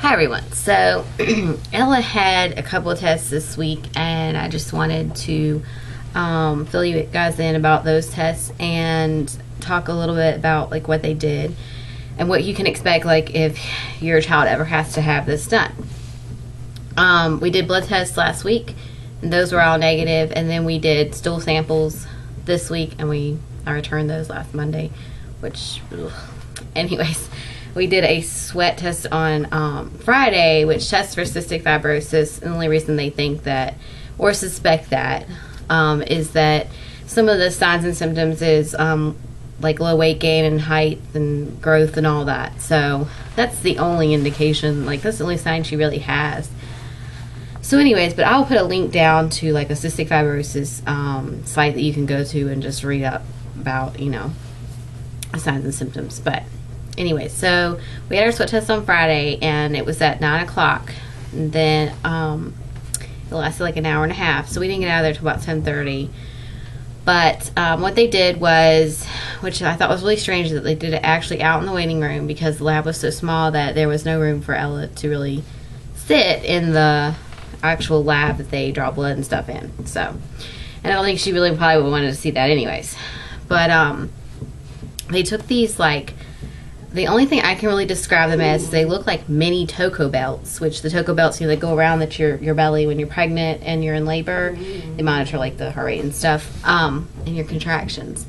Hi everyone. So Ella had a couple of tests this week, and I just wanted to fill you guys in about those tests and talk a little bit about like what they did and what you can expect like if your child ever has to have this done. We did blood tests last week, and those were all negative, and then we did stool samples this week, and I returned those last Monday, which anyways. We did a sweat test on Friday, which tests for cystic fibrosis. And the only reason they think that or suspect that is that some of the signs and symptoms is like low weight gain and height and growth and all that. So that's the only indication. Like, that's the only sign she really has. So anyways, but I'll put a link down to like a cystic fibrosis site that you can go to and just read up about, you know, signs and symptoms. But anyway, so we had our sweat test on Friday, and it was at 9 o'clock. And then it lasted like an hour and a half, so we didn't get out of there till about 10:30. But what they did was, which I thought was really strange, that they did it actually out in the waiting room because the lab was so small that there was no room for Ella to really sit in the actual lab that they draw blood and stuff in. So, and I don't think she really probably would wanted to see that anyways. But they took these like, the only thing I can really describe them as is they look like mini Toco belts, which the Toco belts, you know, they go around that your belly when you're pregnant and you're in labor. They monitor like the heart rate and stuff, and your contractions.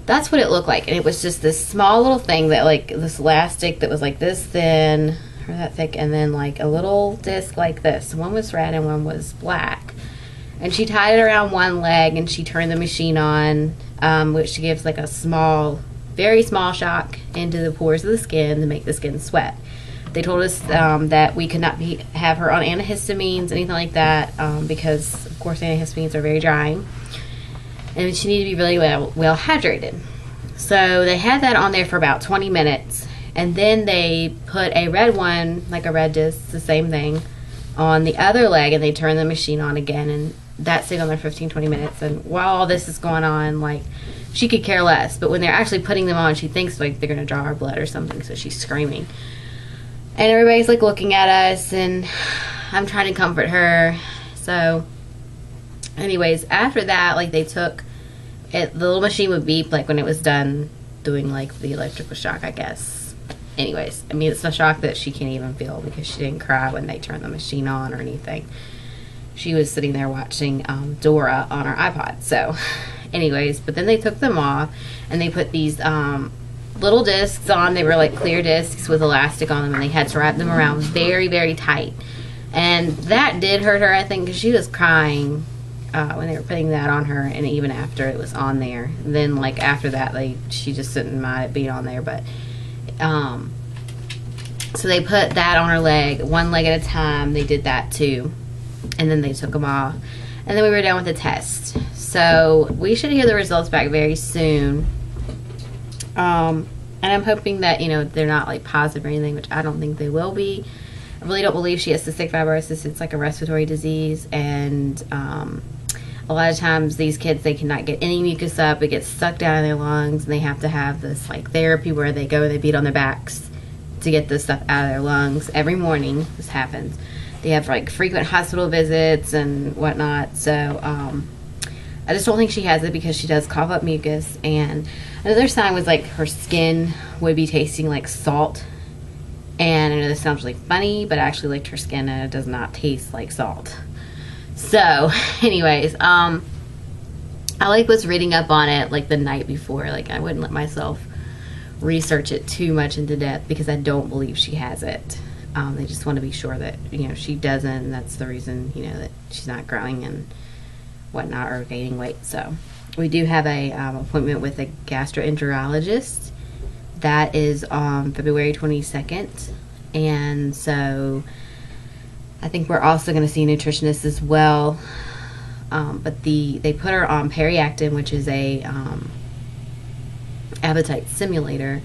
That's what it looked like, and it was just this small little thing that like this elastic that was like this thin or that thick, and then like a little disc like this. One was red and one was black, and she tied it around one leg, and she turned the machine on, which gives like a small, very small shock into the pores of the skin to make the skin sweat. They told us that we could not have her on antihistamines, anything like that, because of course antihistamines are very drying, and she needed to be really well hydrated. So they had that on there for about 20 minutes, and then they put a red one, like a red disc, the same thing, on the other leg, and they turned the machine on again, and that stayed on there 15-20 minutes. And while all this is going on, like, she could care less, but when they're actually putting them on, she thinks like they're gonna draw her blood or something, so she's screaming, and everybody's like looking at us, and I'm trying to comfort her. So anyways, after that, like, they took it, the little machine would beep like when it was done doing like the electrical shock, I guess. Anyways, I mean, it's a shock that she can't even feel because she didn't cry when they turned the machine on or anything. She was sitting there watching Dora on her iPod. So anyways, but then they took them off, and they put these little discs on. They were like clear discs with elastic on them, and they had to wrap them around very, very tight. And that did hurt her, I think, because she was crying when they were putting that on her, and even after it was on there. And then like after that, she just didn't mind it being on there. But so they put that on her leg, one leg at a time. They did that too, and then they took them off, and then we were done with the test. So we should hear the results back very soon. And I'm hoping that, you know, they're not like positive or anything, which I don't think they will be. I really don't believe she has cystic fibrosis. It's like a respiratory disease, and a lot of times these kids, they cannot get any mucus up. It gets sucked down in their lungs, and they have to have this like therapy where they go and they beat on their backs to get this stuff out of their lungs every morning. This happens. They have like frequent hospital visits and whatnot. So I just don't think she has it because she does cough up mucus. And another sign was like her skin would be tasting like salt. And I know this sounds really funny, but I actually licked her skin and it does not taste like salt. So anyways, I like was reading up on it like the night before. Like, I wouldn't let myself research it too much into depth because I don't believe she has it. They just want to be sure that, you know, she doesn't, and that's the reason, you know, that she's not growing and whatnot or gaining weight. So we do have a appointment with a gastroenterologist. That is on February 22nd, and so I think we're also going to see a nutritionist as well. But they put her on Periactin, which is a appetite simulator,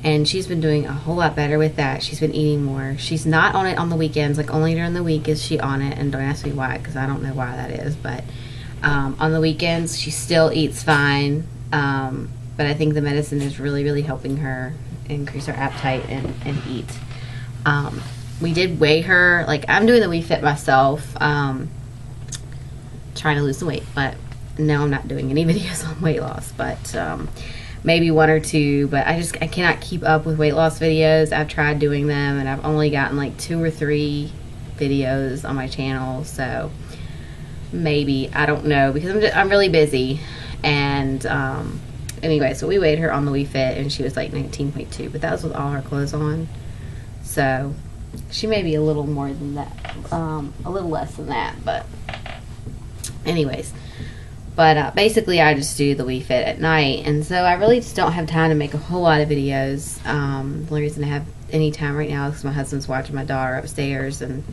and she's been doing a whole lot better with that. She's been eating more. She's not on it on the weekends. Like, only during the week is she on it, and don't ask me why, because I don't know why that is. But on the weekends, she still eats fine. But I think the medicine is really, really helping her increase her appetite and eat. we did weigh her. Like, I'm doing the We Fit myself, trying to lose some weight, but no, I'm not doing any videos on weight loss, but maybe one or two. But I cannot keep up with weight loss videos. I've tried doing them, and I've only gotten like 2 or 3 videos on my channel, so maybe, I don't know, because I'm really busy. And anyway, so we weighed her on the We Fit, and she was like 19.2, but that was with all her clothes on. So she may be a little more than that, a little less than that, but anyways. But basically, I just do the We Fit at night, and so I really just don't have time to make a whole lot of videos. The only reason I have any time right now is because my husband's watching my daughter upstairs, and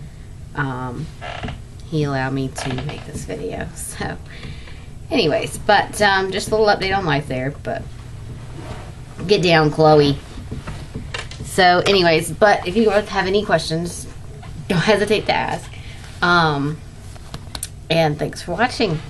he allowed me to make this video. So anyways, but just a little update on life there. But get down, Chloe. So anyways, but if you have any questions, don't hesitate to ask. And thanks for watching.